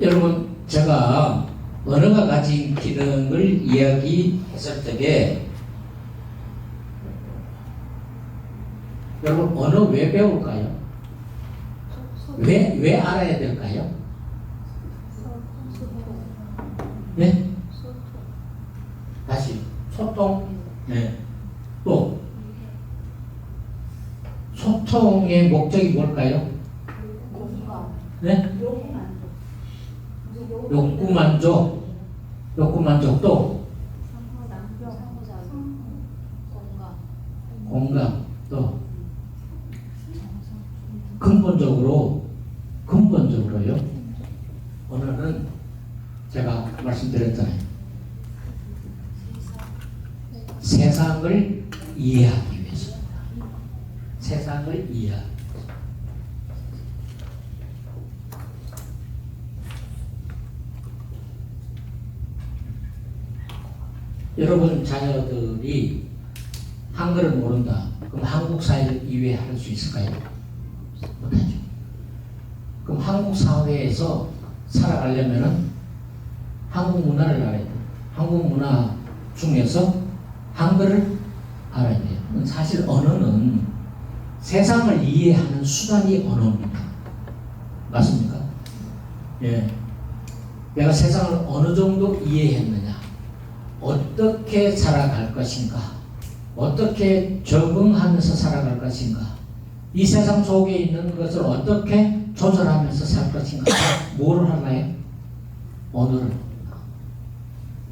여러분, 제가 언어가 가진 기능을 이야기했을 적에 여러분, 언어 왜 배울까요? 왜 알아야 될까요? 네? 다시 소통. 네. 또 소통의 목적이 뭘까요? 네? 욕구 만족. 욕구 만족. 또 공감. 또 근본적으로요. 오늘은 제가 말씀드렸잖아요. 세상을 이해하기 위해서입니다. 세상을 이해하기 위해서. 여러분 자녀들이 한글을 모른다. 그럼 한국 사회를 이해할 수 있을까요? 못하죠. 그럼 한국 사회에서 살아가려면은 한국 문화를 알아야 돼요. 한국 문화 중에서 한글을 알아야 돼요. 사실 언어는 세상을 이해하는 수단이 언어입니다. 맞습니까? 예. 내가 세상을 어느 정도 이해했느냐, 어떻게 살아갈 것인가, 어떻게 적응하면서 살아갈 것인가, 이 세상 속에 있는 것을 어떻게 조절하면서 살 것인가, 뭐를 하나요? 언어를.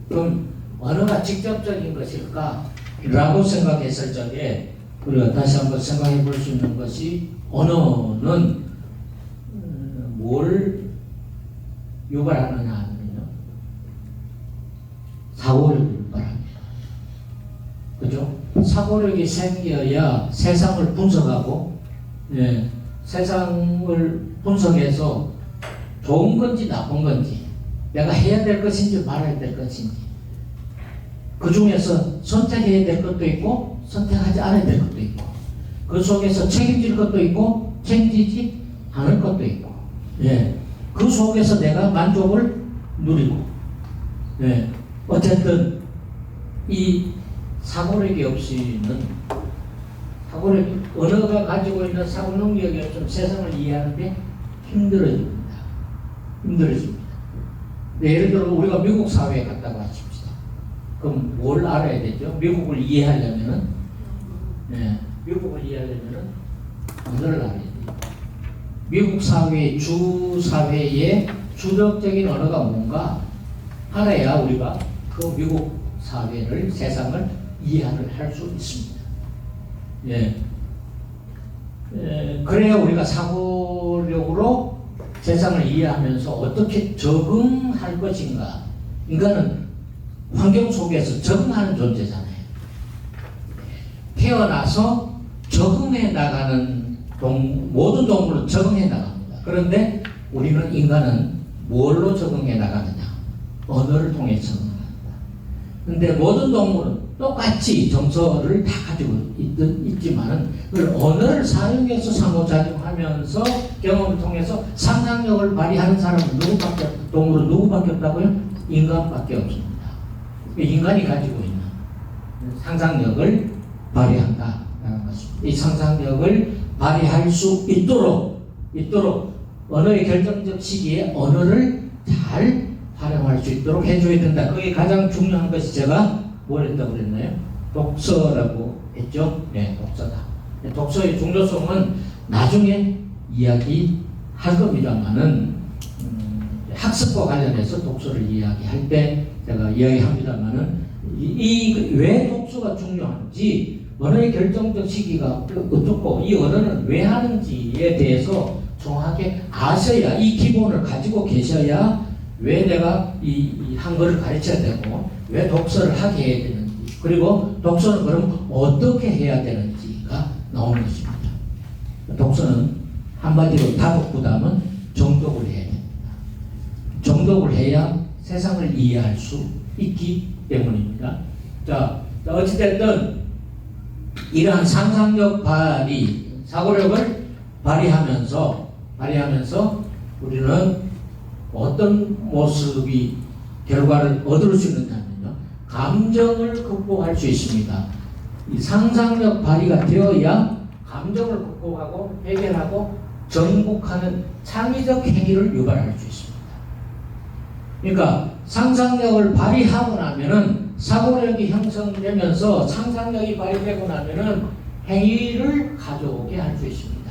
그럼 언어가 직접적인 것일까? 라고 생각했을 적에 우리가 다시 한번 생각해 볼 수 있는 것이 언어는 뭘 유발하느냐 하면요, 사고력을 유발합니다. 그죠? 사고력이 생겨야 세상을 분석하고, 예, 세상을 분석해서 좋은 건지 나쁜 건지, 내가 해야 될 것인지 말아야 될 것인지, 그 중에서 선택해야 될 것도 있고 선택하지 않아야 될 것도 있고, 그 속에서 책임질 것도 있고 책임지지 않을 것도 있고, 예, 그 속에서 내가 만족을 누리고, 예, 어쨌든 이 사고력이 없이는, 사고력이, 언어가 가지고 있는 사고 능력이 없으면 세상을 이해하는데 힘들어집니다. 예를 들어 우리가 미국 사회에 갔다고 하십시다. 그럼 뭘 알아야 되죠? 미국을 이해하려면은, 네, 미국을 이해하려면은 언어를 알아야 돼요. 미국 사회, 주 사회의 주력적인 언어가 뭔가 알아야 우리가 그 미국 사회를, 세상을 이해를 할 수 있습니다. 예. 그래야 우리가 사고력으로 세상을 이해하면서 어떻게 적응할 것인가. 인간은 환경 속에서 적응하는 존재잖아요. 태어나서 적응해 나가는 모든 동물은 적응해 나갑니다. 그런데 우리는, 인간은 뭘로 적응해 나가느냐? 언어를 통해 적응합니다. 그런데 모든 동물은 똑같이 정서를 다 가지고 있지만은 그걸 언어를 사용해서 상호작용하면서 경험을 통해서 상상력을 발휘하는 사람은 동물은 누구밖에 없다고요? 인간밖에 없습니다. 인간이 가지고 있는 상상력을 발휘한다라는 것입니다. 이 상상력을 발휘할 수 있도록 언어의 결정적 시기에 언어를 잘 활용할 수 있도록 해줘야 된다. 그게 가장 중요한 것이, 제가 뭘 했다고 그랬나요? 독서라고 했죠? 네, 독서다. 독서의 중요성은 나중에 이야기할 겁니다만은, 학습과 관련해서 독서를 이야기할 때 제가 이야기합니다만은, 왜 독서가 중요한지, 언어의 결정적 시기가 어떻고, 이 언어는 왜 하는지에 대해서 정확하게 아셔야, 이 기본을 가지고 계셔야 왜 내가 이 한글을 가르쳐야 되고, 왜 독서를 하게 해야 되는지, 그리고 독서는 그럼 어떻게 해야 되는지가 나오는 것입니다. 독서는 한마디로 다독보다는 정독을 해야 됩니다. 정독을 해야 세상을 이해할 수 있기 때문입니다. 자, 어찌됐든 이러한 상상력 발휘, 사고력을 발휘하면서 우리는 어떤 모습이 결과를 얻을 수 있느냐면요. 감정을 극복할 수 있습니다. 이 상상력 발휘가 되어야 감정을 극복하고 해결하고 정복하는 창의적 행위를 유발할 수 있습니다. 그러니까 상상력을 발휘하고 나면은 사고력이 형성되면서 상상력이 발휘되고 나면은 행위를 가져오게 할 수 있습니다.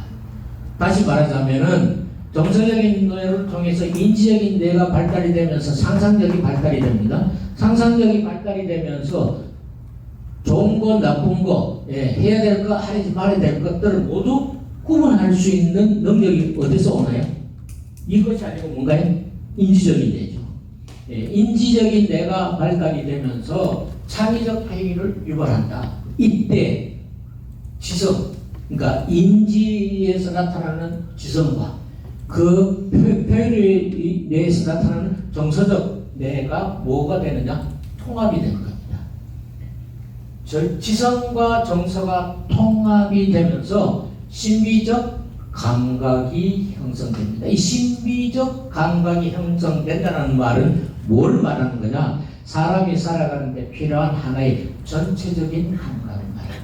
다시 말하자면은 정서적인 뇌를 통해서 인지적인 뇌가 발달이 되면서 상상력이 발달이 됩니다. 상상력이 발달이 되면서 좋은 거, 나쁜 거, 해야 될 거, 하지 말아야 될 것들을 모두 구분할 수 있는 능력이 어디서 오나요? 이것이 아니고 뭔가요? 인지적인 뇌죠. 인지적인 뇌가 발달이 되면서 창의적 행위를 유발한다. 이때 지성, 그러니까 인지에서 나타나는 지성과 그 표현의 뇌에서 나타나는 정서적 뇌가 뭐가 되느냐? 통합이 되는 겁니다. 지성과 정서가 통합이 되면서 신비적 감각이 형성됩니다. 이 신비적 감각이 형성된다는 말은 뭘 말하는 거냐? 사람이 살아가는데 필요한 하나의 전체적인 감각을 말합니다.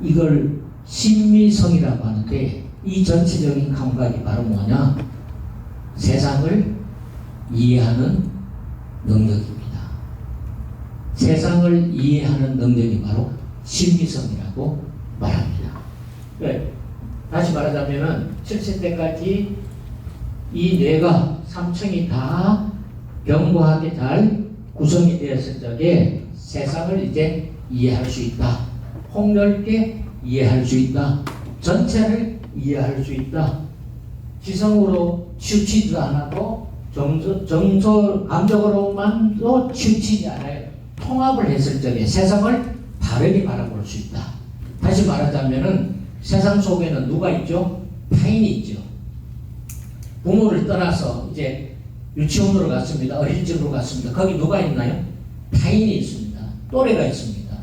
이걸 신미성이라고 하는데 이 전체적인 감각이 바로 뭐냐? 세상을 이해하는 능력입니다. 세상을 이해하는 능력이 바로 신미성이라고 말합니다. 다시 말하자면은 7세 때까지 이 뇌가 3층이 다 견고하게 잘 구성이 되었을 적에 세상을 이제 이해할 수 있다. 폭넓게 이해할 수 있다. 전체를 이해할 수 있다. 지성으로 치우치지도 않아도 정서 감정으로만도 치우치지 않아요. 통합을 했을 적에 세상을 바르게 바라볼 수 있다. 다시 말하자면은 세상 속에는 누가 있죠? 타인이 있죠. 부모를 떠나서 이제 유치원으로 갔습니다. 어린이집으로 갔습니다. 거기 누가 있나요? 타인이 있습니다. 또래가 있습니다.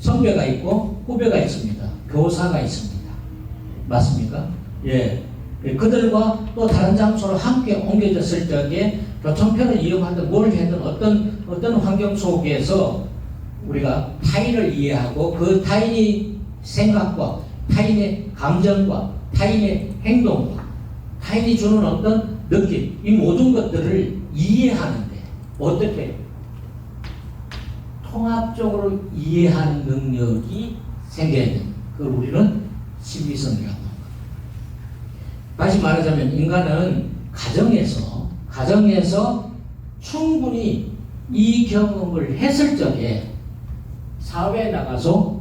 선배가 있고 후배가 있습니다. 교사가 있습니다. 맞습니까? 예. 그들과 또 다른 장소로 함께 옮겨졌을 적에 교통편을 이용하든 뭘 하든 어떤 환경 속에서 우리가 타인을 이해하고 그 타인의 생각과 타인의 감정과 타인의 행동과 타인이 주는 어떤 느낌, 이 모든 것들을 이해하는데 어떻게 통합적으로 이해하는 능력이 생겨야 됩니다. 그걸 우리는 신비성이라고 합니다. 다시 말하자면 인간은 가정에서 충분히 이 경험을 했을 적에 사회에 나가서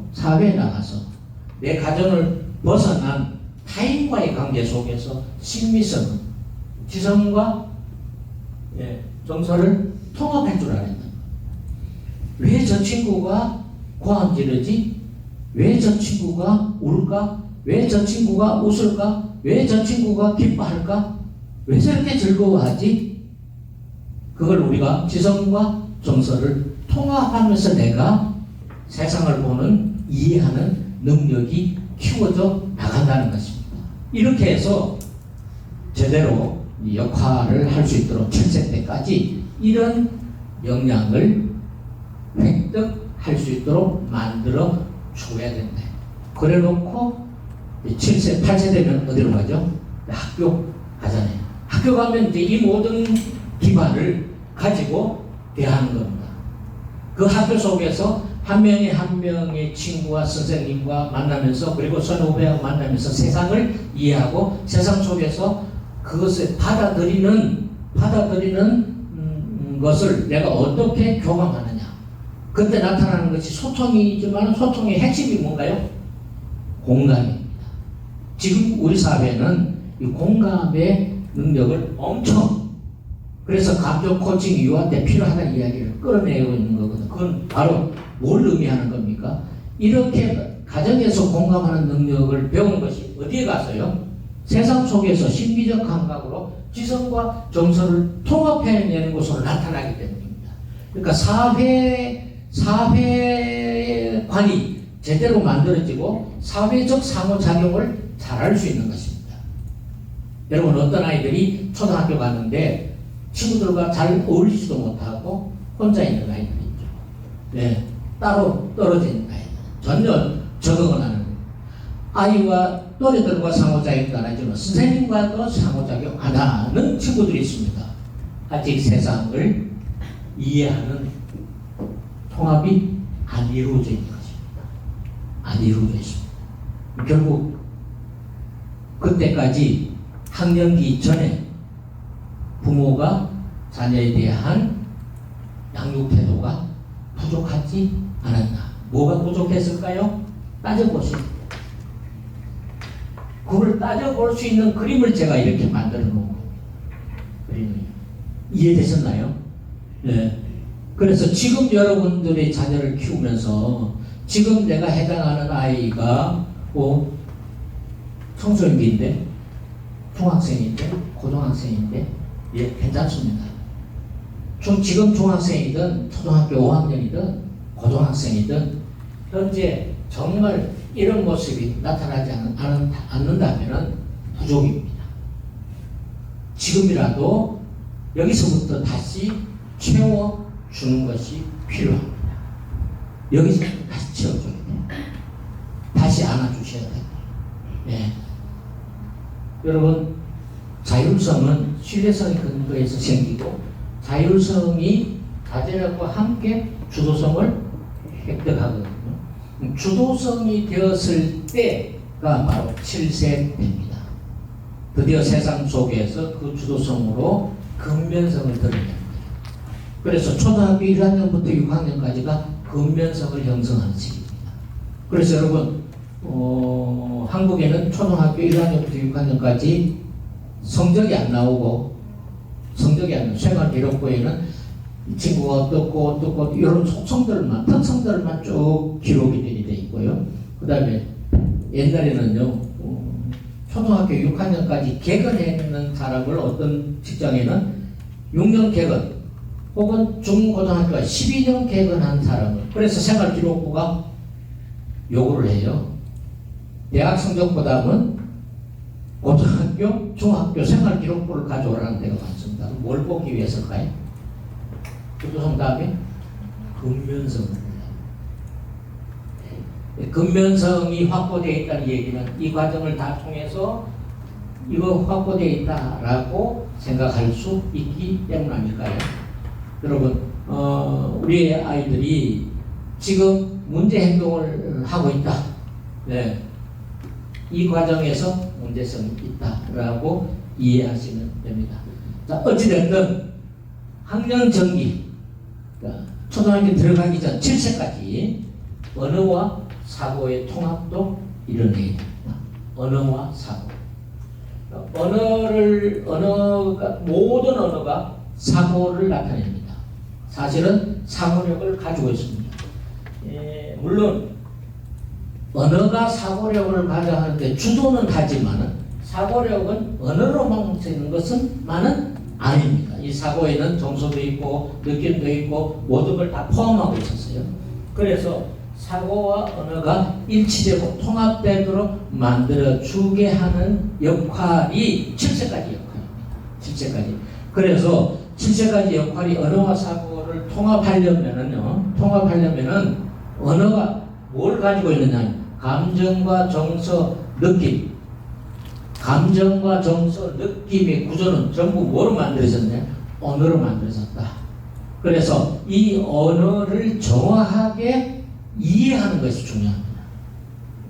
내 가정을 벗어난 타인과의 관계 속에서 신미성, 지성과 정서를 통합할 줄 알았다. 왜 저 친구가 고함 지르지? 왜 저 친구가 울까? 왜 저 친구가 웃을까? 왜 저 친구가 기뻐할까? 왜 저렇게 즐거워하지? 그걸 우리가 지성과 정서를 통합하면서 내가 세상을 보는, 이해하는 능력이 키워져 나간다는 것입니다. 이렇게 해서 제대로 역할을 할 수 있도록 7세 때까지 이런 역량을 획득할 수 있도록 만들어 줘야 된다. 그래 놓고 7세, 8세 되면 어디로 가죠? 학교 가잖아요. 학교 가면 이제 이 모든 기반을 가지고 대하는 겁니다. 그 학교 속에서 한 명의 친구와 선생님과 만나면서 그리고 선후배와 만나면서 세상을 이해하고 세상 속에서 그것을 받아들이는 것을 내가 어떻게 교감하느냐. 그때 나타나는 것이 소통이지만 소통의 핵심이 뭔가요? 공감입니다. 지금 우리 사회는 이 공감의 능력을 엄청 그래서 감정 코칭 유아 때 필요하다는 이야기를 끌어내고 있는 거거든요. 그건 바로 뭘 의미하는 겁니까? 이렇게 가정에서 공감하는 능력을 배우는 것이 어디에 가서요? 세상 속에서 신비적 감각으로 지성과 정서를 통합해내는 것으로 나타나기 때문입니다. 그러니까 사회관이 제대로 만들어지고 사회적 상호작용을 잘할 수 있는 것입니다. 여러분 어떤 아이들이 초등학교 갔는데 친구들과 잘 어울리지도 못하고 혼자 있는 아이들이 있죠. 네, 따로 떨어져 있는 아이들. 전혀 적응을 안 하는 아이와 또래들과 상호작용도 안 하지만 선생님과도 상호작용 안 하는 친구들이 있습니다. 아직 세상을 이해하는 통합이 안 이루어져 있는 것입니다. 안 이루어져 있습니다. 결국 그때까지 학령기 전에 부모가 자녀에 대한 양육 태도가 부족하지 않았나. 뭐가 부족했을까요? 따져보세요. 그걸 따져볼 수 있는 그림을 제가 이렇게 만들어 놓은 겁니다. 그림을. 이해되셨나요? 네. 그래서 지금 여러분들의 자녀를 키우면서 지금 내가 해당하는 아이가 청소년기인데 중학생인데 고등학생인데 예, 괜찮습니다. 지금 중학생이든 초등학교 5학년이든 고등학생이든 현재 정말 이런 모습이 나타나지 않는다면 부족입니다. 지금이라도 여기서부터 다시 채워주는 것이 필요합니다. 여기서 다시 채워줘야 돼요. 다시 안아주셔야 돼요. 예. 여러분, 자율성은 신뢰성의 근거에서 생기고 자율성이 자제력과 함께 주도성을 획득하거든요. 주도성이 되었을 때가 바로 7세 때입니다. 드디어 세상 속에서 그 주도성으로 근면성을 드러냅니다. 그래서 초등학교 1학년부터 6학년까지가 근면성을 형성하는 시기입니다. 그래서 여러분 한국에는 초등학교 1학년부터 6학년까지 성적이 안 나오고 생활기록부에는 이 친구가 어떻고 이런 특성들만 쭉 기록이 돼 있고요. 그 다음에 옛날에는요 초등학교 6학년까지 개근했는 사람을 어떤 직장에는 6년 개근 혹은 중고등학교 12년 개근한 사람을 그래서 생활기록부가 요구를 해요. 대학 성적보다는 고등학교, 중학교 생활기록부를 가져오라는 데가 많습니다. 뭘 보기 위해서일까요? 주도성 다음에 근면성을. 근면성이 확보되어 있다는 얘기는 이 과정을 다 통해서 이거 확보되어 있다라고 생각할 수 있기 때문 아닐까요? 여러분, 우리 아이들이 지금 문제 행동을 하고 있다. 네. 이 과정에서 문제성이 있다라고 이해하시면 됩니다. 자, 어찌됐든 학년 정기, 그러니까 초등학교 들어가기 전 7세까지 언어와 사고의 통합도 이뤄내야 됩니다. 언어와 사고. 모든 언어가 사고를 나타냅니다. 사실은 사고력을 가지고 있습니다. 물론 언어가 사고력을 가져가는데 주도는 하지만 사고력은 언어로만 쓰는 것은만은 아닙니다. 이 사고에는 정서도 있고 느낌도 있고 모든 걸 다 포함하고 있었어요. 그래서 사고와 언어가 일치되고 통합되도록 만들어주게 하는 역할이 7세까지 역할입니다. 7세까지. 그래서 7세까지 역할이 언어와 사고를 통합하려면은 언어가 뭘 가지고 있느냐? 감정과 정서, 느낌. 감정과 정서, 느낌의 구조는 전부 뭐로 만들어졌냐? 언어로 만들어졌다. 그래서 이 언어를 정확하게 이해하는 것이 중요합니다.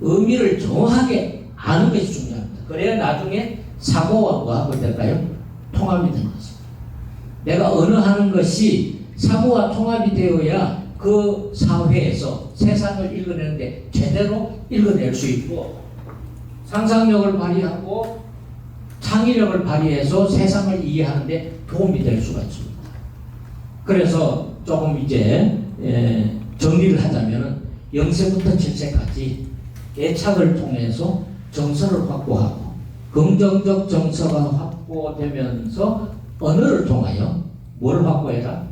의미를 정확하게 아는 것이 중요합니다. 그래야 나중에 사고와 뭐하고 될까요? 통합이 되는 것입니다. 내가 언어하는 것이 사고와 통합이 되어야 그 사회에서 세상을 읽어내는데 제대로 읽어낼 수 있고 상상력을 발휘하고 창의력을 발휘해서 세상을 이해하는데 도움이 될 수가 있습니다. 그래서 조금 이제 정리를 하자면은 0세부터 7세까지 애착을 통해서 정서를 확보하고 긍정적 정서가 확보되면서 언어를 통하여 뭘 확보해라?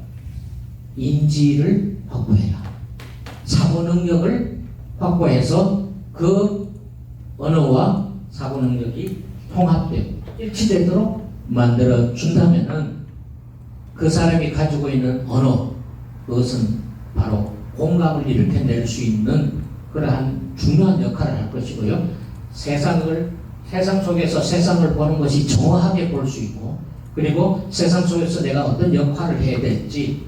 인지를 확보해라. 사고 능력을 확보해서 그 언어와 사고 능력이 통합되고 일치되도록 만들어 준다면은 그 사람이 가지고 있는 언어, 그것은 바로 공감을 일으켜낼 수 있는 그러한 중요한 역할을 할 것이고요. 세상 속에서 세상을 보는 것이 정확하게 볼 수 있고, 그리고 세상 속에서 내가 어떤 역할을 해야 될지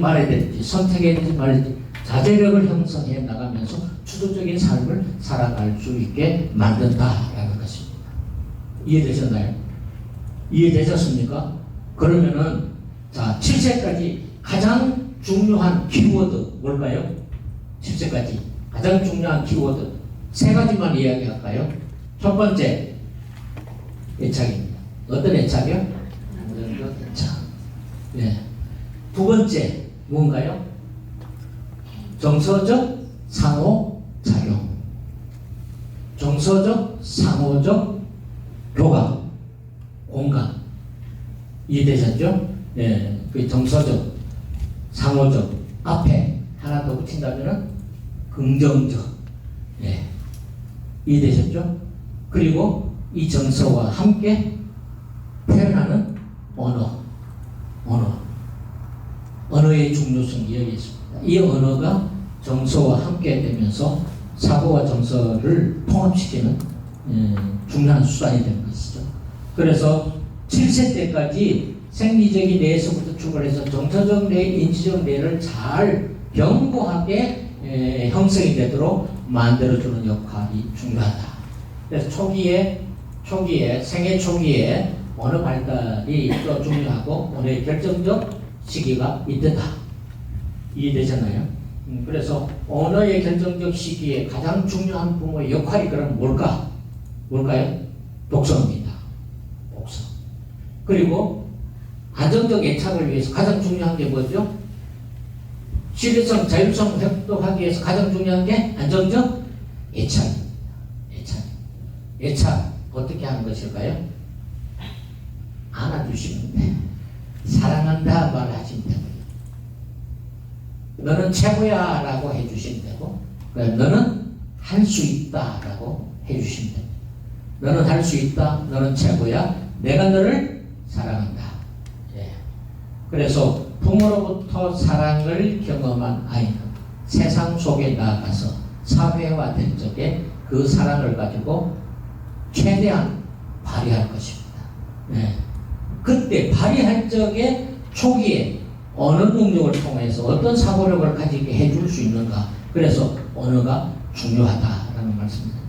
말아야 될지, 선택해야 될지 말아야 될지 자제력을 형성해 나가면서 주도적인 삶을 살아갈 수 있게 만든다라는 것입니다. 이해되셨나요? 이해되셨습니까? 그러면은 자, 7세까지 가장 중요한 키워드 뭘까요? 7세까지 가장 중요한 키워드 세 가지만 이야기할까요? 첫 번째, 애착입니다. 어떤 애착이요? 애착. 네. 두 번째, 뭔가요? 정서적 상호작용. 정서적 상호적 교감, 공감. 이해되셨죠? 네. 그 정서적, 상호적, 앞에 하나 더 붙인다면은 긍정적. 네. 이해되셨죠? 그리고 이 정서와 함께 표현하는 언어의 중요성이 여기 있습니다. 이 언어가 정서와 함께 되면서 사고와 정서를 통합시키는 중요한 수단이 되는 것이죠. 그래서 7세 때까지 생리적인 뇌에서부터 출발해서 정서적 뇌, 인지적 뇌를 잘 견고하게 형성이 되도록 만들어주는 역할이 중요하다. 그래서 생애 초기에 언어 발달이 또 중요하고 언어의 결정적 시기가 이때다. 이해되셨나요? 그래서 언어의 결정적 시기에 가장 중요한 부모의 역할이 그럼 뭘까요? 독서입니다. 독서. 그리고 안정적 애착을 위해서 가장 중요한 게 뭐죠? 신뢰성, 자율성 회복하기 위해서 가장 중요한 게 안정적 애착입니다. 애착 어떻게 하는 것일까요? 안아주시면 돼. 사랑한다 말하시면 되고, 너는 최고야 라고 해주시면 되고, 너는 할 수 있다 라고 해주시면 됩니다. 너는 할 수 있다, 너는 최고야, 내가 너를 사랑한다. 예. 그래서 부모로부터 사랑을 경험한 아이는 세상 속에 나아가서 사회화된 적에 그 사랑을 가지고 최대한 발휘할 것입니다. 예. 그때 발휘할 적에 초기에 언어 능력을 통해서 어떤 사고력을 가지게 해줄 수 있는가. 그래서 언어가 중요하다라는 말씀입니다.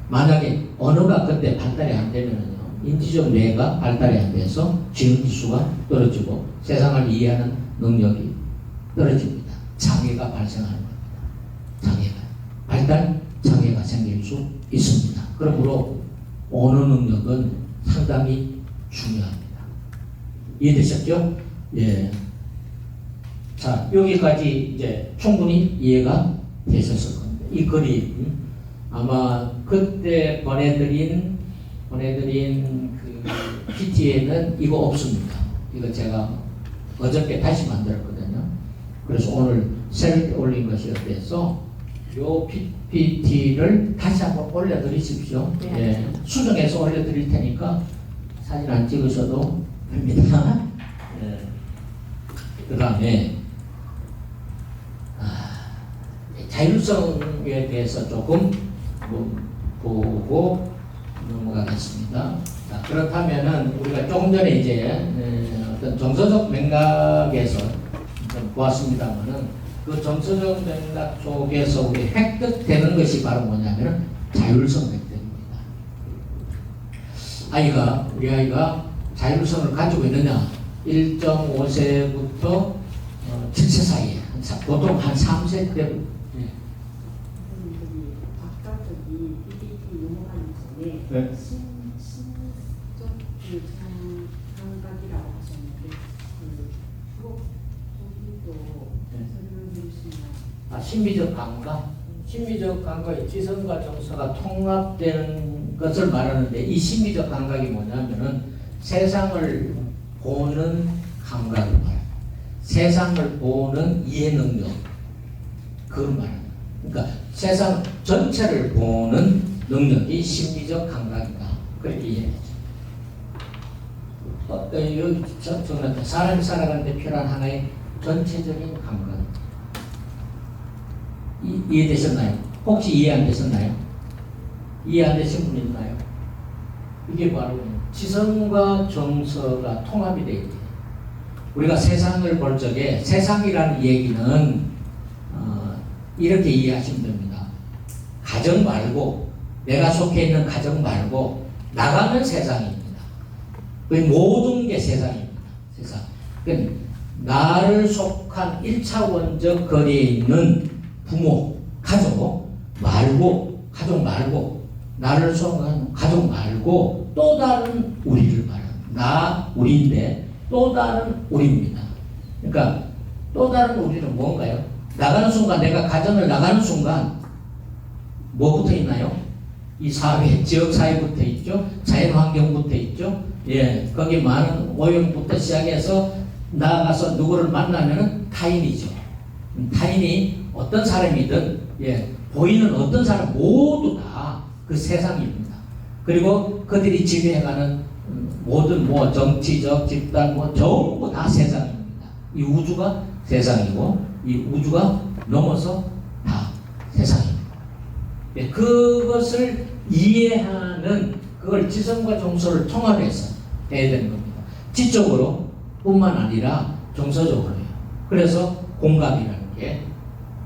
만약에 언어가 그때 발달이 안 되면요, 인지적 뇌가 발달이 안 돼서 지능지수가 떨어지고 세상을 이해하는 능력이 떨어집니다. 장애가 발생하는 겁니다. 발달 장애가 생길 수 있습니다. 그러므로 언어 능력은 상당히 중요합니다. 이해되셨죠? 예. 자, 여기까지 이제 충분히 이해가 되셨을 겁니다. 이 그림, 아마 그때 보내드린 그 PT에는 이거 없습니다. 이거 제가 어저께 다시 만들었거든요. 그래서 오늘 새롭게 올린 것이어서 요 PPT를 다시 한번 올려드리십시오. 네. 예. 수정해서 올려드릴 테니까 사진 안 찍으셔도 됩니다. 예. 그 다음에 자율성에 대해서 조금 보고 넘어가겠습니다. 자, 그렇다면은 우리가 조금 전에 이제 어떤 정서적 맥락에서 좀 보았습니다만은 그 정서적 맥락 속에서 우리 획득되는 것이 바로 뭐냐면은 자율성 획득입니다. 우리 아이가 자율성을 가지고 있느냐? 1.5세부터 7세 사이에 보통 한 3세 때. 아까 저기 PPT 넘어가기 전에 네. 신적 감각이라고 하셨는데 거기도 설명해 주시면. 신비적 감각? 신비적 감각이 지성과 정서가 통합되는 것을 말하는데, 이 신비적 감각이 뭐냐면은 세상을 보는 감각을 말합니다. 세상을 보는 이해 능력, 그걸 말합니다. 그러니까 세상 전체를 보는 능력이 심리적 감각이다. 그렇게 이해하죠. 여기 적어놨다. 사람이 살아가는데 필요한 하나의 전체적인 감각. 이해되셨나요? 혹시 이해 안 되셨나요? 이해 안 되신 분 있나요? 이게 바로 지성과 정서가 통합이 되어 있대요. 우리가 세상을 볼 적에 세상이라는 얘기는 이렇게 이해하시면 됩니다. 가정 말고 내가 속해 있는 가정 말고 나가는 세상입니다. 거의 모든 게 세상입니다. 세상. 그러니까 나를 속한 1차원적 거리에 있는 부모, 가족 말고 나를 속한 가족 말고 또 다른 우리를 말합니다. 나 우리인데 또 다른 우리입니다. 그러니까 또 다른 우리는 뭔가요? 나가는 순간 내가 가정을 나가는 순간 뭐 붙어 있나요? 이 사회, 지역 사회 붙어 있죠. 자연 환경 붙어 있죠. 예, 거기 많은 오염부터 시작해서 나아가서 누구를 만나면은 타인이죠. 타인이 어떤 사람이든 보이는 어떤 사람 모두 다 그 세상입니다. 그리고 그들이 지배해가는 모든 정치적 집단 전부 다 세상입니다. 이 우주가 세상이고 이 우주가 넘어서 다 세상입니다. 그것을 이해하는 그걸 지성과 정서를 통합해서 해야 되는 겁니다. 지적으로 뿐만 아니라 정서적으로요. 그래서 공감이라는 게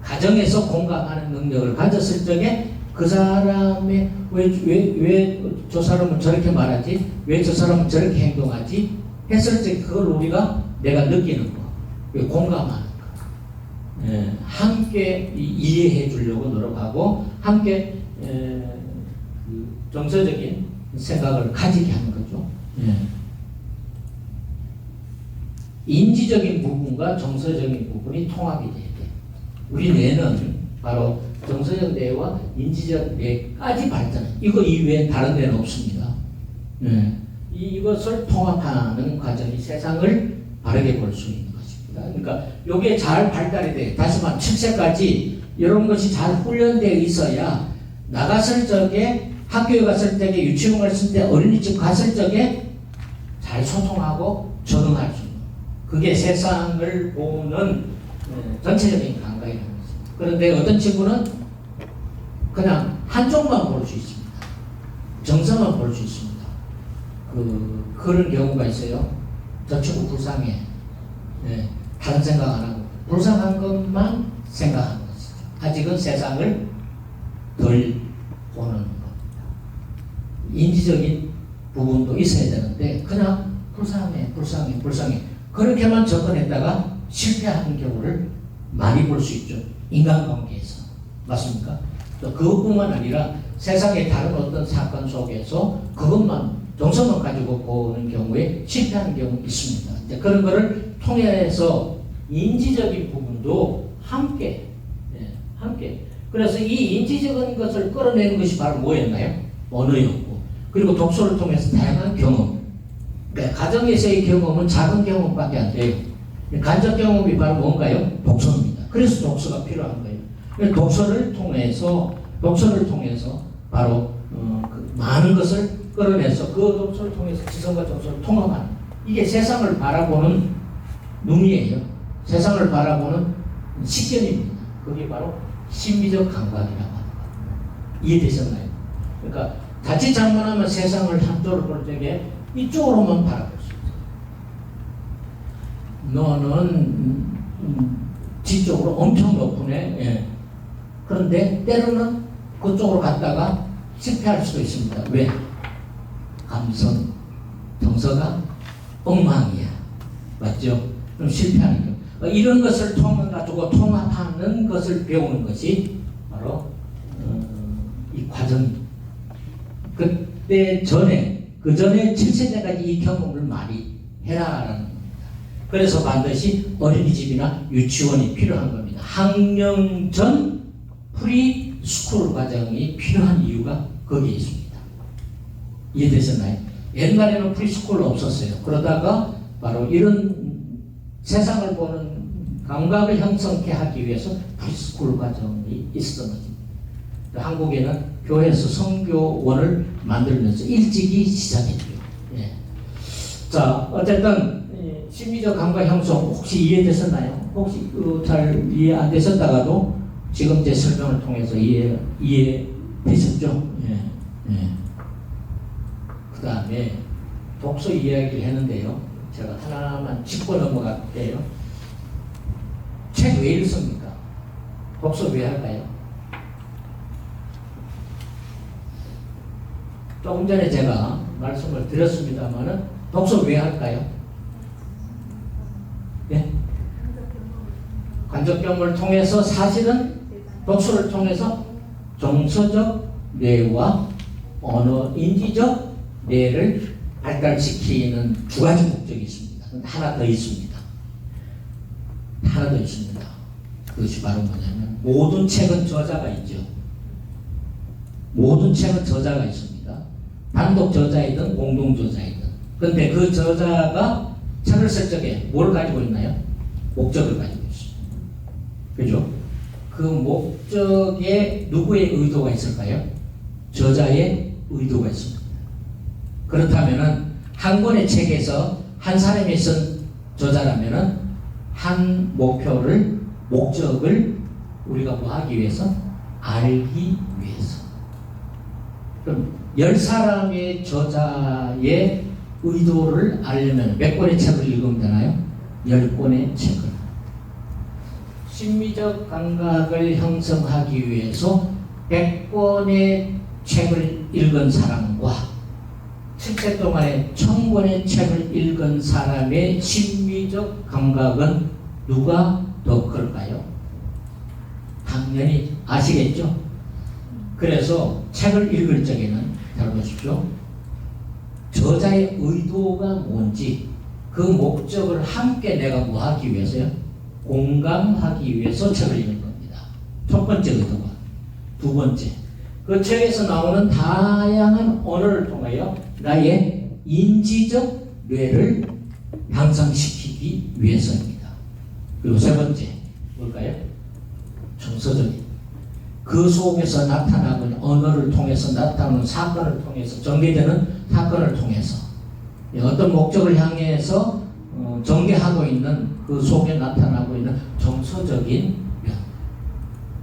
가정에서 공감하는 능력을 가졌을 적에 그 사람의 왜 저 사람은 저렇게 말하지? 왜 저 사람은 저렇게 행동하지? 했을 때 그걸 우리가 내가 느끼는 거, 공감하는 거, 함께 이해해 주려고 노력하고 함께 정서적인 생각을 가지게 하는 거죠. 인지적인 부분과 정서적인 부분이 통합이 돼야 돼. 우리 뇌는 바로 정서적 뇌와 인지적 뇌까지 발전. 이거 이외에 다른 데는 없습니다. 이것을 통합하는 과정이 세상을 바르게 볼 수 있는 것입니다. 그러니까 이게 잘 발달이 돼. 다시 말해 7세까지 이런 것이 잘 훈련되어 있어야 나갔을 적에 학교에 갔을 적에 유치원 갔을 때 어린이집 갔을 적에 잘 소통하고 적응할 수 있는. 그게 세상을 보는 전체적인 감각이라는 것입니다. 그런데 어떤 친구는 그냥 한쪽만 볼 수 있습니다. 정서만 볼 수 있습니다. 그런 경우가 있어요. 저 친구 불쌍해. 다른 생각 안 하고 불쌍한 것만 생각하는 것이죠. 아직은 세상을 덜 보는 겁니다. 인지적인 부분도 있어야 되는데 그냥 불쌍해. 그렇게만 접근했다가 실패하는 경우를 많이 볼 수 있죠. 인간관계에서. 맞습니까? 또 그것뿐만 아니라 세상의 다른 어떤 사건 속에서 그것만 정서만 가지고 보는 경우에 실패하는 경우 있습니다. 이제 그런 거를 통해서 인지적인 부분도 함께. 그래서 이 인지적인 것을 끌어내는 것이 바로 뭐였나요? 언어였고, 그리고 독서를 통해서 다양한 경험. 그러니까 가정에서의 경험은 작은 경험밖에 안 돼요. 간접 경험이 바로 뭔가요? 독서입니다. 그래서 독서가 필요한 거예요. 독서를 통해서 바로 많은 것을 끌어내서 그 독서를 통해서 지성과 정서를 통합하는, 이게 세상을 바라보는 눈이에요. 세상을 바라보는 시견입니다. 그게 바로 심미적 감각이라고 하는 겁니다. 이해되셨나요? 그러니까 자칫 잘못하면 세상을 한쪽으로 볼 적에 이쪽으로만 바라볼 수 있어요. 너는 뒤쪽으로 엄청 높으네. 그런데 때로는 그쪽으로 갔다가 실패할 수도 있습니다. 왜? 감성, 정서가 엉망이야. 맞죠? 그럼 실패하는 거예요. 이런 것을 통해가지고 통합하는 것을 배우는 것이 바로 이 과정입니다. 그 전에 7세대까지 이 경험을 많이 해라라는 겁니다. 그래서 반드시 어린이집이나 유치원이 필요한 겁니다. 학령 전 프리스쿨 과정이 필요한 이유가 거기에 있습니다. 이해되셨나요? 옛날에는 프리스쿨 없었어요. 그러다가 바로 이런 세상을 보는 감각을 형성케 하기 위해서 프리스쿨 과정이 있었던 것입니다. 한국에는 교회에서 성교원을 만들면서 일찍이 시작했죠. 자, 어쨌든 심리적 감각 형성 혹시 이해되셨나요? 혹시 잘 이해 안 되셨다가도 지금 제 설명을 통해서 이해되셨죠? 예. 그 다음에 독서 이야기를 했는데요. 제가 하나만 짚고 넘어갈게요. 책 왜 읽습니까? 독서 왜 할까요? 조금 전에 제가 말씀을 드렸습니다만은 독서 왜 할까요? 예? 간접경험을 통해서 사실은 독서를 통해서 정서적 뇌와 언어 인지적 뇌를 발달시키는 두 가지 목적이 있습니다. 하나 더 있습니다. 하나 더 있습니다. 그것이 바로 뭐냐면 모든 책은 저자가 있죠. 모든 책은 저자가 있습니다. 단독 저자이든 공동 저자이든. 근데 그 저자가 책을 쓸 적에 뭘 가지고 있나요? 목적을 가지고 있습니다. 그죠? 그 목적에 누구의 의도가 있을까요? 저자의 의도가 있습니다. 그렇다면은 한 권의 책에서 한 사람이 쓴 저자라면은 한 목적을 우리가 뭐 하기 위해서? 알기 위해서. 그럼 10사람의 저자의 의도를 알려면 몇 권의 책을 읽으면 되나요? 10권의 책을. 심리적 감각을 형성하기 위해서 100권의 책을 읽은 사람과 7세 동안에 1000권의 책을 읽은 사람의 심리적 감각은 누가 더 클까요? 당연히 아시겠죠? 그래서 책을 읽을 적에는 잘 보십시오. 저자의 의도가 뭔지 그 목적을 함께 내가 뭐 하기 위해서요? 공감하기 위해서 책을 읽는 겁니다. 첫 번째 의도가. 두 번째, 그 책에서 나오는 다양한 언어를 통하여 나의 인지적 뇌를 향상시키기 위해서입니다. 그리고 세 번째, 뭘까요? 정서적인. 그 속에서 나타나는 언어를 통해서 나타나는 사건을 통해서 전개되는 사건을 통해서 어떤 목적을 향해서 전개하고 있는 그 속에 나타나고 있는 정서적인 면,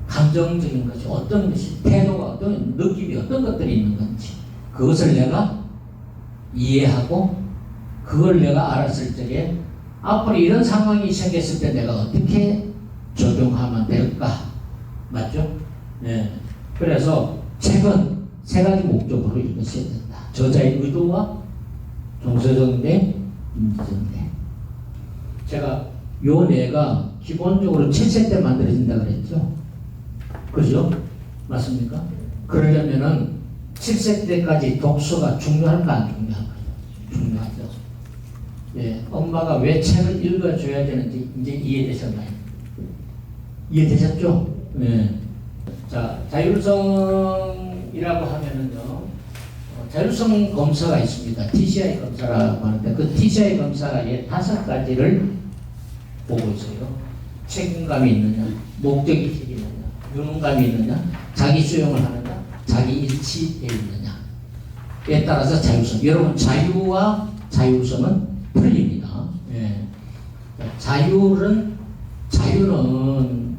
감정적인 것이 어떤 것이 태도가 어떤 느낌이 어떤 것들이 있는 건지 그것을 내가 이해하고 그걸 내가 알았을 적에 앞으로 이런 상황이 생겼을 때 내가 어떻게 적용하면 될까? 맞죠? 네. 그래서 책은 세 가지 목적으로 읽으셔야 된다. 저자의 의도와 정서적 뇌, 인지적 뇌. 제가 요 뇌가 기본적으로 7세 때 만들어진다 그랬죠? 그죠? 맞습니까? 그러려면은 7세 때까지 독서가 중요할까 안 중요할까요? 중요하죠. 예, 엄마가 왜 책을 읽어줘야 되는지 이제 이해되셨나요? 이해되셨죠? 네. 자, 자율성이라고 하면은요, 자율성 검사가 있습니다. TCI 검사라고 하는데 그 TCI 검사의 5가지를 보고 있어요. 책임감이 있느냐, 목적의식이 있느냐, 유능감이 있느냐, 자기 수용을 하느냐, 자기 일치되어 있느냐에 따라서 자율성. 여러분 자유와 자율성은 틀립니다. 예. 자유는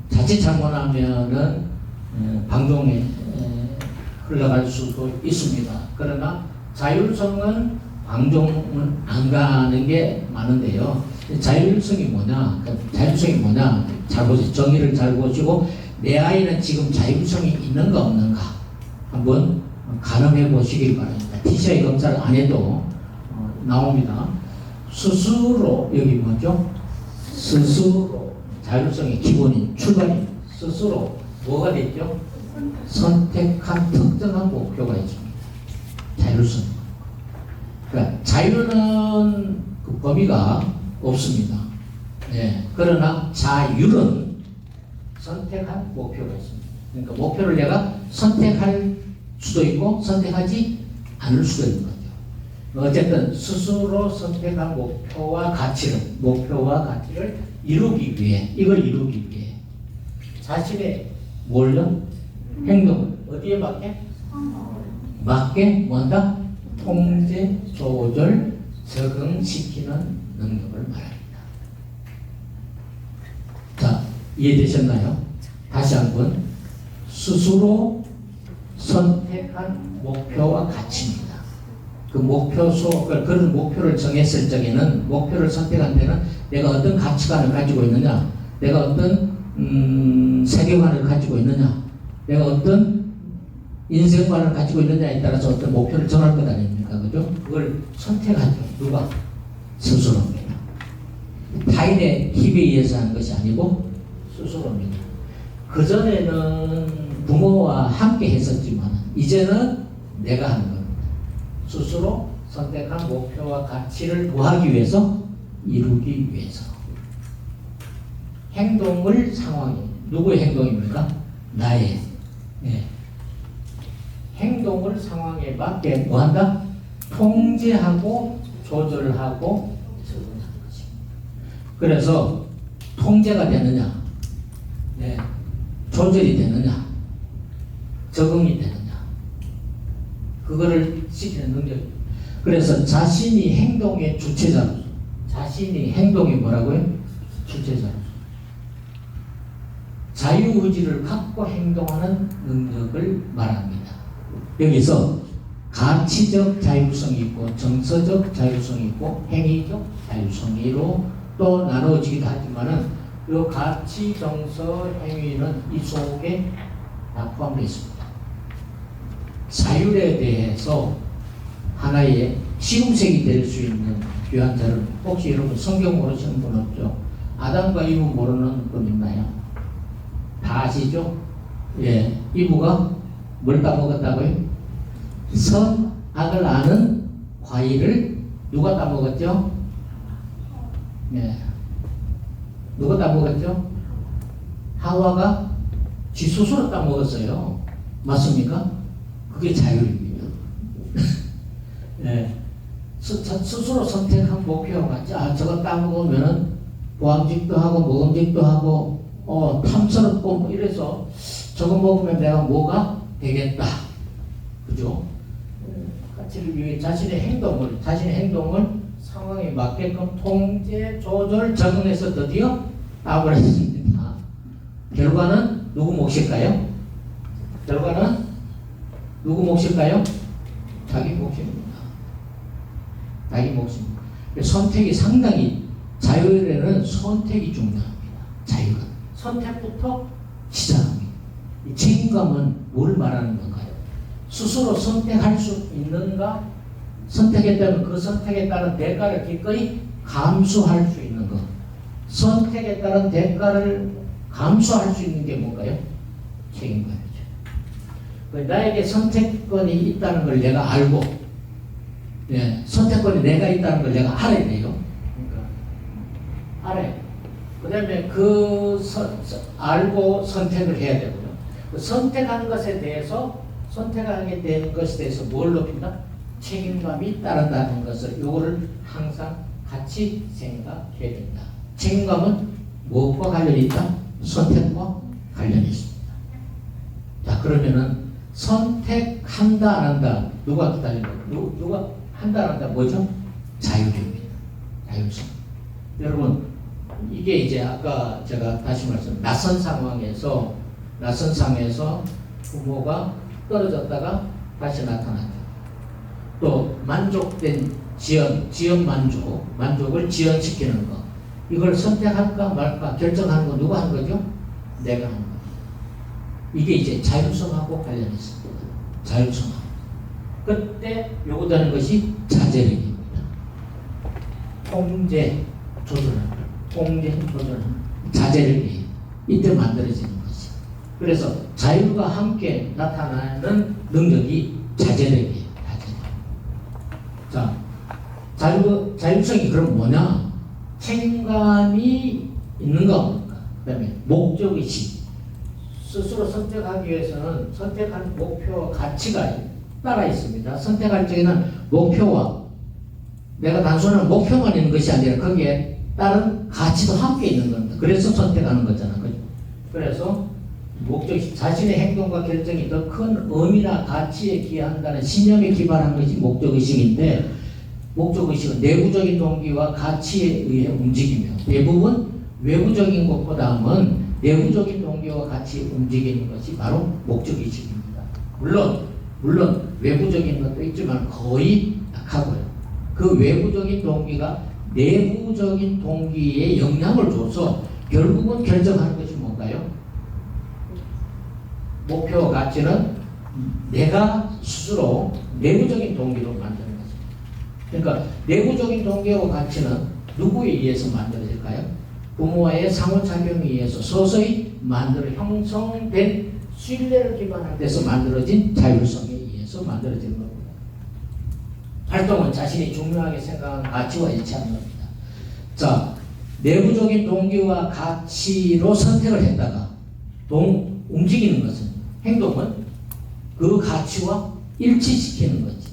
자칫 잘못하면은 방종에 흘러갈 수도 있습니다. 그러나 자율성은 방종은 안 가는 게 많은데요. 자율성이 뭐냐? 자율성이 뭐냐? 잘 보세요. 정의를 잘 보시고 내 아이는 지금 자율성이 있는가 없는가 한번 가늠해 보시길 바랍니다. TCI 검사를 안 해도 나옵니다. 스스로 여기 뭐죠? 스스로 자율성의 기본인 출발인 스스로 뭐가 됐죠? 선택한 특정한 목표가 있습니다. 자율성. 그러니까 자유는 그 범위가 없습니다. 네. 그러나 자율은 선택한 목표가 있습니다. 그러니까 목표를 내가 선택할 수도 있고 선택하지 않을 수도 있는 거죠. 어쨌든 스스로 선택한 목표와 가치를 이루기 위해 이걸 이루기 위해 자신의 뭘요? 행동을 어디에 맞게? 맞게 뭐한다? 통제, 조절, 적응시키는 능력을 말합니다. 자, 이해되셨나요? 다시 한번 스스로 선택한 목표와 가치입니다. 그 그런 목표를 정했을 적에는 목표를 선택한 데는 내가 어떤 가치관을 가지고 있느냐, 내가 어떤 세계관을 가지고 있느냐, 내가 어떤 인생관을 가지고 있느냐에 따라서 어떤 목표를 정할 것 아닙니까? 그죠? 그걸 선택하죠. 누가? 스스로입니다. 타인의 힘에 의해서 하는 것이 아니고 스스로입니다. 그전에는 부모와 함께 했었지만 이제는 내가 하는 겁니다. 스스로 선택한 목표와 가치를 구하기 위해서, 이루기 위해서. 행동을 상황이, 누구의 행동입니까? 나의. 예. 행동을 상황에 맞게 뭐한다? 통제하고 조절하고 적응하는 것입니다. 그래서 통제가 되느냐, 네. 조절이 되느냐, 적응이 되느냐, 그거를 시키는 능력입니다. 그래서 자신이 행동의 주체자로서, 자신이 행동이 뭐라고요? 주체자로서 자유의지를 갖고 행동하는 능력을 말합니다. 여기서 가치적 자율성이 있고 정서적 자율성이 있고 행위적 자율성이로 또 나누어지기도 하지만은 이 가치, 정서, 행위는 이 속에 다 포함되어 있습니다. 자율에 대해서 하나의 시금색이 될 수 있는 귀한 자를, 혹시 여러분 성경 모르시는 분 없죠? 아담과 이브 모르는 분 있나요? 다 아시죠? 예, 이브가 뭘 따먹었다고요? 선악을 아는 과일을 누가 따먹었죠? 예. 누가 따먹었죠? 하와가 지 스스로 따먹었어요. 맞습니까? 그게 자율입니다. 예. 스스로 선택한 목표와 같이, 저거 따먹으면은 보암직도 하고 먹음직도 하고 탐스럽고 뭐 이래서 저거 먹으면 내가 뭐가 되겠다. 그죠? 가치를 위해 자신의 행동을 상황에 맞게끔 통제, 조절, 적응해서 드디어 답을 했습니다. 결과는 누구 몫일까요? 결과는 누구 몫일까요? 자기 몫입니다. 자기 몫입니다. 선택이 상당히, 자율에는 선택이 중요합니다. 자율은 선택부터 시작합니다. 이 책임감은 뭘 말하는 건가요? 스스로 선택할 수 있는가? 선택했다면 그 선택에 따른 대가를 기꺼이 감수할 수 있는 것. 선택에 따른 대가를 감수할 수 있는 게 뭔가요? 책임감이죠. 나에게 선택권이 있다는 걸 내가 알고, 예, 선택권이 내가 있다는 걸 내가 알아야 돼요. 그러니까 알아요. 그 다음에 알고 선택을 해야 되고요. 그 선택한 것에 대해서, 선택하게 된 것에 대해서 뭘 높인다? 책임감이 따른다는 것을, 요거를 항상 같이 생각해야 된다. 책임감은 무엇과 관련이 있다? 선택과 관련이 있습니다. 자, 그러면은 선택한다 안 한다, 누가 기다린다? 누가 한다 안 한다, 뭐죠? 자율입니다. 자율성. 여러분, 이게 이제 아까 제가 다시 말씀, 낯선 상황에서 부모가 떨어졌다가 다시 나타났다. 또 만족된 지연 만족을 지연시키는 거. 이걸 선택할까 말까 결정하는 거 누가 하는 거죠? 내가 하는 거. 이게 이제 자율성하고 관련이 있습니다. 자율성하고. 그때 요구되는 것이 자제력입니다. 통제, 조절하는 자제력이 이때 만들어지는 것이. 그래서 자율과 함께 나타나는 능력이 자제력이에요. 자, 자율성이 그럼 뭐냐? 책임감이 있는 겁니까? 그 다음에 목적의식. 스스로 선택하기 위해서는 선택한 목표와 가치가 따라 있습니다. 선택할 적에는 목표와, 내가 단순한 목표만 있는 것이 아니라 거기에 다른 가치도 함께 있는 겁니다. 그래서 선택하는 거잖아요. 그래서 목적의식, 자신의 행동과 결정이 더 큰 의미나 가치에 기여한다는 신념에 기반한 것이 목적의식인데, 목적의식은 내부적인 동기와 가치에 의해 움직이며 대부분 외부적인 것보다는 내부적인 동기와 같이 움직이는 것이 바로 목적의식입니다. 물론 외부적인 것도 있지만 거의 약하고요. 그 외부적인 동기가 내부적인 동기에 영향을 줘서 결국은 결정하는 것이 뭔가요? 목표 가치는 내가 스스로 내부적인 동기로 만드는 것입니다. 그러니까 내부적인 동기와 가치는 누구에 의해서 만들어질까요? 부모와의 상호작용에 의해서 서서히 형성된 신뢰를 기반한 데서 만들어진 자율성에 의해서 만들어지는 겁니다. 활동은 자신이 중요하게 생각하는 가치와 일치하는 겁니다. 자, 내부적인 동기와 가치로 선택을 했다가 움직이는 것은, 행동은 그 가치와 일치시키는 거지.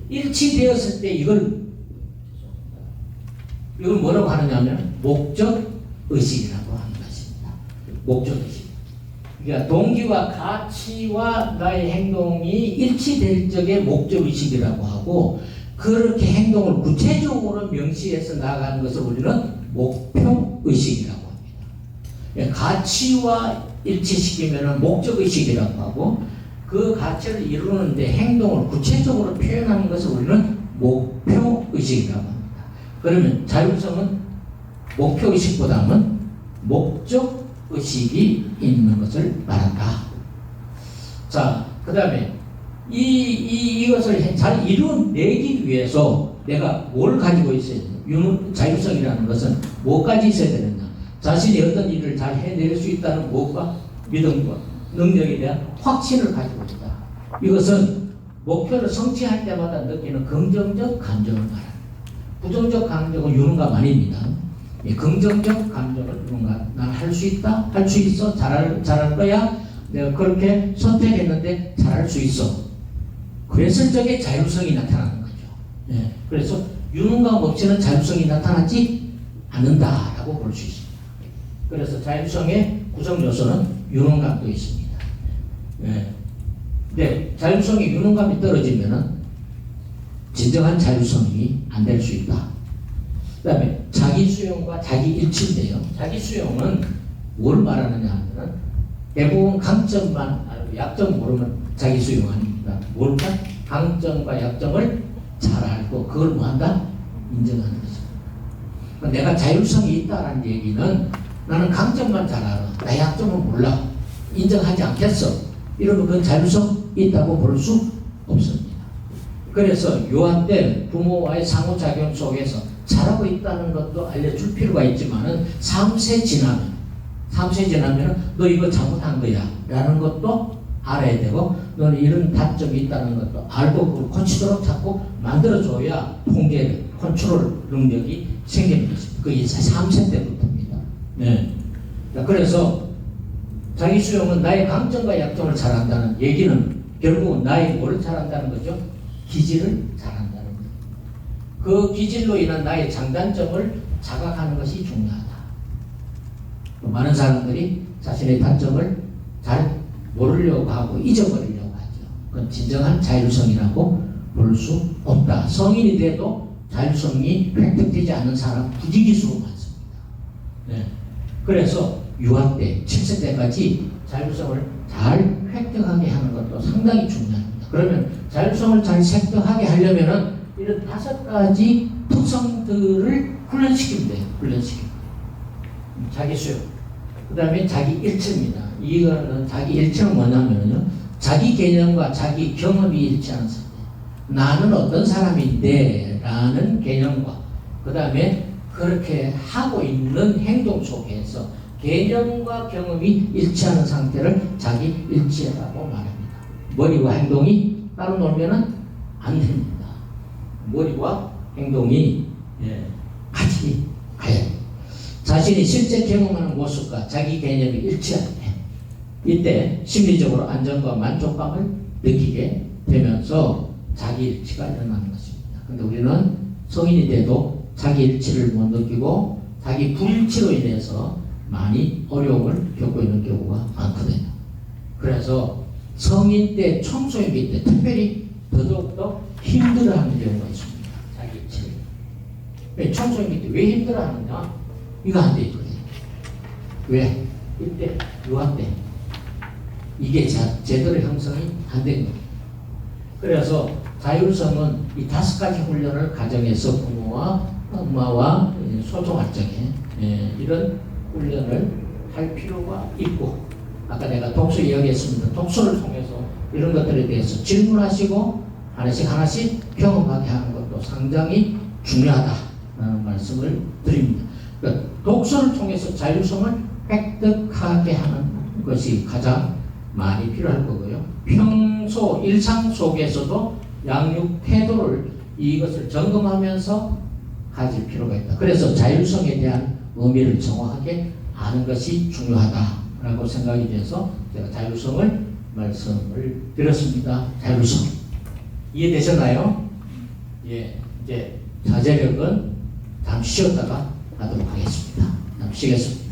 일치되었을 때 이걸 뭐라고 하느냐면 목적의식이라고 하는 것입니다. 목적의식. 그러니까 동기와 가치와 나의 행동이 일치될 적에 목적의식이라고 하고, 그렇게 행동을 구체적으로 명시해서 나아가는 것을 우리는 목표의식이라고 합니다. 가치와 일치시키면 목적의식이라고 하고, 그 가치를 이루는데 행동을 구체적으로 표현하는 것을 우리는 목표의식이라고 합니다. 그러면 자율성은 목표의식보다는 목적의식이 있는 것을 말한다. 자, 그 다음에 이것을 잘 이루어내기 위해서 내가 뭘 가지고 있어야 되냐? 자율성이라는 것은 뭐까지 있어야 되느냐? 자신이 어떤 일을 잘 해낼 수 있다는 무엇과 믿음과 능력에 대한 확신을 가지고 있다. 이것은 목표를 성취할 때마다 느끼는 긍정적 감정을 말합니다. 부정적 감정은 유능감 아닙니다. 긍정적 감정을 난 할 수 있다, 할 수 있어, 잘할 거야, 내가 그렇게 선택했는데 잘할 수 있어. 그랬을 적에 자율성이 나타나는 거죠. 그래서 유능감 없이는 자율성이 나타나지 않는다라고 볼 수 있습니다. 그래서 자율성의 구성 요소는 유능감도 있습니다. 근데 자율성이 유능감이 떨어지면은 진정한 자율성이 안 될 수 있다. 그 다음에 자기 수용과 자기 일치인데요. 자기 수용은 뭘 말하느냐 하면 대부분 강점만 알고 약점 모르면 자기 수용 아닙니다. 뭘까? 강점과 약점을 잘 알고 그걸 뭐한다? 인정하는 거죠. 내가 자율성이 있다라는 얘기는 나는 강점만 잘 알아. 나 약점은 몰라. 인정하지 않겠어. 이러면 그건 자율성 있다고 볼 수 없습니다. 그래서 요한 때 부모와의 상호작용 속에서 잘하고 있다는 것도 알려줄 필요가 있지만은 3세 지나면 너 이거 잘못한 거야 라는 것도 알아야 되고, 너는 이런 단점이 있다는 것도 알고 그걸 고치도록 자꾸 만들어줘야 통계 컨트롤 능력이 생기는 것입니다. 그게 3세 때부터입니다. 그래서 자기 수용은 나의 강점과 약점을 잘 안다는 얘기는 결국은 나의 뭘 잘한다는 거죠? 기질을 잘한다는 거예요. 그 기질로 인한 나의 장단점을 자각하는 것이 중요하다. 많은 사람들이 자신의 단점을 잘 모르려고 하고 잊어버리려고 하죠. 그건 진정한 자율성이라고 볼 수 없다. 성인이 돼도 자율성이 획득되지 않는 사람 부지기수로 많습니다. 그래서 유아 때, 7세 때까지 자율성을 잘 획득하게 하는 것도 상당히 중요합니다. 그러면 자율성을 잘 획득하게 하려면은 이런 5가지 특성들을 훈련시키면 돼요. 자기 수용. 그 다음에 자기 일치입니다. 이거는 자기 일치는 뭐냐면요. 자기 개념과 자기 경험이 일치하는 상태. 나는 어떤 사람인데 라는 개념과 그 다음에 그렇게 하고 있는 행동 속에서 개념과 경험이 일치하는 상태를 자기 일치라고 말합니다. 머리와 행동이 따로 놀면은 안 됩니다. 머리와 행동이 같이 가야 됩니다. 자신이 실제 경험하는 모습과 자기 개념이 일치할 때, 이때 심리적으로 안정과 만족감을 느끼게 되면서 자기 일치가 일어나는 것입니다. 근데 우리는 성인이 돼도 자기 일치를 못 느끼고 자기 불일치로 인해서 많이 어려움을 겪고 있는 경우가 많거든요. 그래서 성인 때, 청소년기 때 특별히 더더욱더 힘들어하는 경우가 있습니다. 자기 일치를. 청소년 밑에 왜 힘들어하느냐? 이거 안 돼 있거든요. 왜? 이때 유아 때 이게 제대로 형성이 안 된 거예요. 그래서 자율성은 이 5가지 훈련을 가정에서 부모와 엄마와 소통할 적에 이런 훈련을 할 필요가 있고, 아까 내가 독서 이야기했습니다. 독서를 통해서 이런 것들에 대해서 질문하시고 하나씩 경험하게 하는 것도 상당히 중요하다는 말씀을 드립니다. 그러니까 독서를 통해서 자율성을 획득하게 하는 것이 가장 많이 필요할 거고요. 평소 일상 속에서도 양육 태도를 이것을 점검하면서 가질 필요가 있다. 그래서 자율성에 대한 의미를 정확하게 아는 것이 중요하다라고 생각이 돼서 제가 자율성을 말씀을 드렸습니다. 자율성 이해되셨나요? 예, 이제 자제력은 잠시 쉬었다가 하도록 하겠습니다. 잠시 쉬겠습니다.